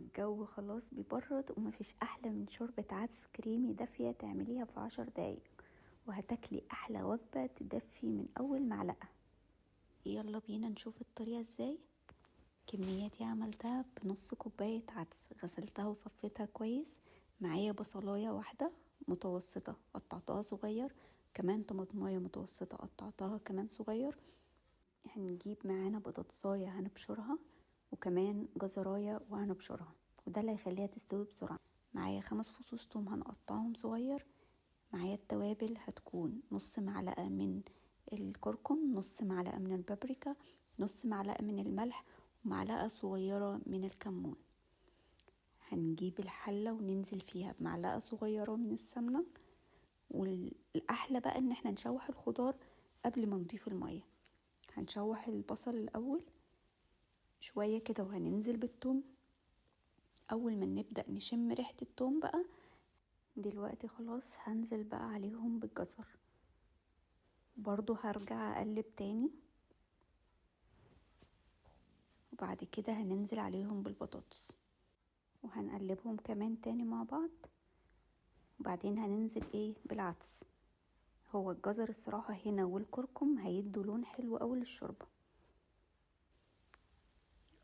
الجو خلاص بيبرد ومفيش احلى من شوربة عدس كريمي دافية تعمليها في 10 دقايق وهتاكلي احلى وجبة تدفي من اول معلقة. يلا بينا نشوف الطريقة ازاي. كمياتي عملتها بنص كوباية عدس، غسلتها وصفيتها كويس. معايا بصلاية واحدة متوسطة قطعتها صغير، كمان طماطماية متوسطة قطعتها كمان صغير. هنجيب معانا بطاطساية هنبشرها، وكمان جزراية وهنبشرها، وده اللي هيخليها تستوي بسرعة. معايا 5 فصوص توم هنقطعهم صغير. معايا التوابل هتكون نص معلقة من الكركم، نص معلقة من البابريكا، نص معلقة من الملح، ومعلقة صغيرة من الكمون. هنجيب الحلة وننزل فيها بمعلقة صغيرة من السمنة، والأحلى بقى ان احنا نشوح الخضار قبل ما نضيف المية. هنشوح البصل الأول شوية كده وهننزل بالثوم. أول ما نبدأ نشم ريحة الثوم بقى دلوقتي خلاص هنزل بقى عليهم بالجزر، برضو هرجع أقلب تاني، وبعد كده هننزل عليهم بالبطاطس وهنقلبهم كمان تاني مع بعض، وبعدين هننزل بالعدس. هو الجزر الصراحة هنا والكركم هيدوا لون حلو قوي للشوربة.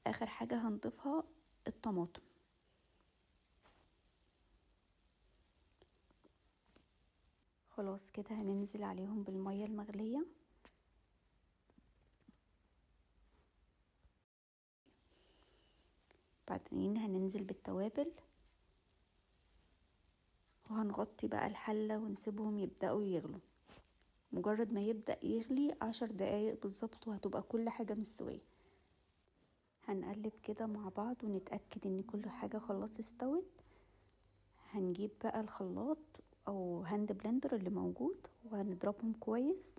اخر حاجة هنضيفها الطماطم. خلاص كده هننزل عليهم بالمية المغلية، بعدين هننزل بالتوابل وهنغطي بقى الحلة ونسيبهم يبدأوا يغلوا. مجرد ما يبدأ يغلي 10 دقايق بالظبط وهتبقى كل حاجة مستوية. هنقلب كده مع بعض ونتأكد ان كل حاجة خلاص استوت. هنجيب بقى الخلاط او هاند بلندر اللي موجود وهنضربهم كويس.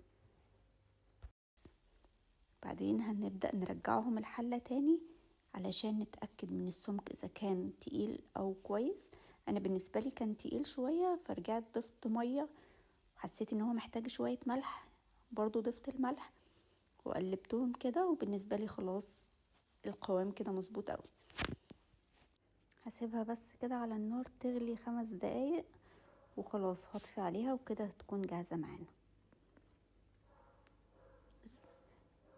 بعدين هنبدأ نرجعهم الحلة تاني علشان نتأكد من السمك اذا كان تقيل او كويس. انا بالنسبة لي كان تقيل شوية فرجعت ضفت مية، حسيت ان هو محتاج شوية ملح، برضو ضفت الملح وقلبتهم كده، وبالنسبة لي خلاص القوام كده مظبوط قوي. هسيبها بس كده على النار تغلي 5 دقايق وخلاص هطفي عليها وكده تكون جاهزة معانا.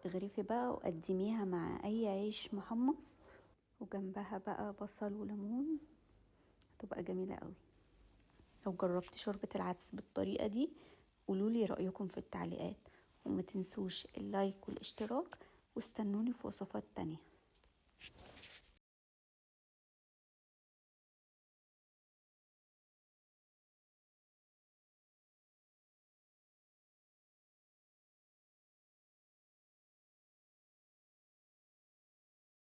اغرفي بقى وقدميها مع اي عيش محمص وجنبها بقى بصل وليمون، هتبقى جميلة قوي. لو جربت شوربة العدس بالطريقة دي قولولي رأيكم في التعليقات، وما تنسوش اللايك والاشتراك، واستنوني في وصفات تانية.